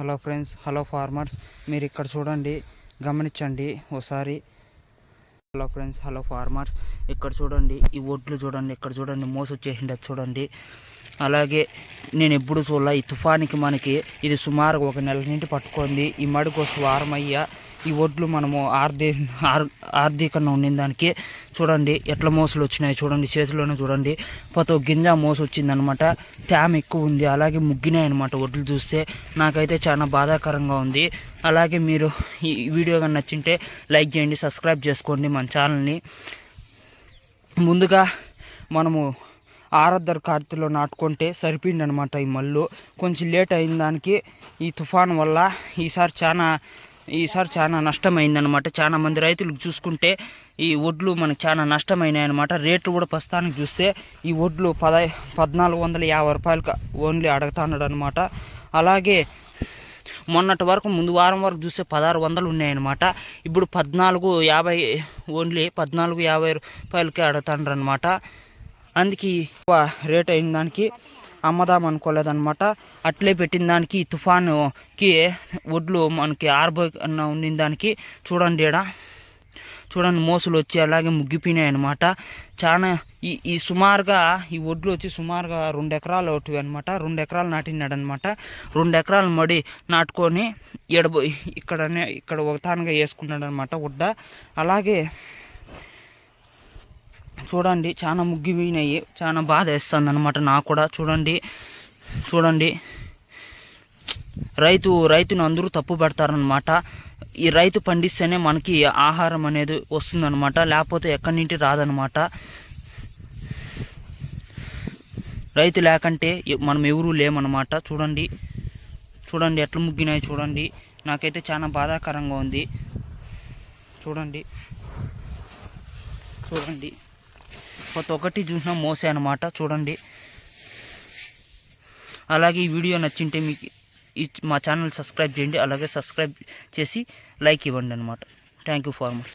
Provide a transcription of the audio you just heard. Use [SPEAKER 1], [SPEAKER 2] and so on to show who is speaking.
[SPEAKER 1] Hello friends, hello farmers, మీరు ఇక్కడ చూడండి, గమనించండి ఒకసారి. హలో ఫ్రెండ్స్, హలో ఫార్మర్స్, ఇక్కడ చూడండి, ఈ ఒడ్లు చూడండి, ఇక్కడ చూడండి మోసొచ్చేసింది చూడండి. అలాగే నేను ఎప్పుడు చూడాల, ఈ తుఫానికి మనకి ఇది సుమారుగా 1 నెల నుండి పట్టుకుంది. ఈ మడికొస్తు వారం అయ్యా ఈ ఒడ్లు మనము ఆర్థికంగా ఉండిన దానికి చూడండి ఎట్లా మోసలు వచ్చినాయి చూడండి. చేతిలోనే చూడండి, ప్రతి గింజ మోసు వచ్చిందనమాట. తేమ ఎక్కువ ఉంది, అలాగే ముగ్గినాయి అనమాట ఒడ్లు చూస్తే. నాకైతే చాలా బాధాకరంగా ఉంది. అలాగే మీరు ఈ వీడియో కానీ నచ్చింటే లైక్ చేయండి, సబ్స్క్రైబ్ చేసుకోండి మన ఛానల్ని. ముందుగా మనము ఆరద్దరు కార్తీలో నాటుకుంటే సరిపోయింది అనమాట. ఈ మళ్ళు కొంచెం లేట్ అయిన దానికి ఈ తుఫాన్ వల్ల ఈసారి చాలా నష్టమైందనమాట. చాలా మంది రైతులకు చూసుకుంటే ఈ ఒడ్లు మనకు చాలా నష్టమైనాయి అనమాట. రేట్లు కూడా ప్రస్తుతానికి చూస్తే ఈ ఒడ్లు 1450 రూపాయలకు ఓన్లీ అడుగుతున్నాడు అనమాట. అలాగే మొన్నటి వరకు ముందు వారం వరకు చూస్తే 1600 ఉన్నాయన్నమాట. ఇప్పుడు 1450 ఓన్లీ 1450 రూపాయలకే అడుగుతాండ్రు అనమాట. అందుకే రేట్ అయిన దానికి అమ్మదాం అనుకోలేదన్నమాట. అట్లే పెట్టిన దానికి తుఫానుకి ఒడ్లు మనకి ఆరబోయన్నా ఉండిన దానికి చూడండి, చూడండి మోసులు వచ్చి అలాగే ముగ్గిపోయినాయి అనమాట. చాలా ఈ సుమారుగా ఈ ఒడ్లు వచ్చి సుమారుగా 2 ఎకరాలు ఒకటి అనమాట. 2 ఎకరాలు నాటినాడు అనమాట. 2 ఎకరాలు మడి నాటుకొని ఇక్కడ ఒకతానుగా వేసుకున్నాడు అనమాట ఉడ్డ. అలాగే చూడండి చాలా ముగ్గిపోయినాయి, చాలా బాధ వేస్తుంది అనమాట నాకు కూడా. చూడండి రైతును అందరూ తప్పు పెడతారనమాట. ఈ రైతు పండిస్తేనే మనకి ఆహారం అనేది వస్తుందన్నమాట, లేకపోతే ఎక్కడి నుండి రాదనమాట. రైతు లేకంటే మనం ఎవరూ లేమన్నమాట. చూడండి ఎట్లా ముగ్గినాయి చూడండి. నాకైతే చాలా బాధాకరంగా ఉంది. చూడండి ప్రతి ఒక్కటి చూసినా మోసే అనమాట. చూడండి. అలాగే ఈ వీడియో నచ్చింటే మీకు మా ఛానల్ సబ్స్క్రైబ్ చేయండి. అలాగే సబ్స్క్రైబ్ చేసి లైక్ ఇవ్వండి అనమాట. Thank you farmers.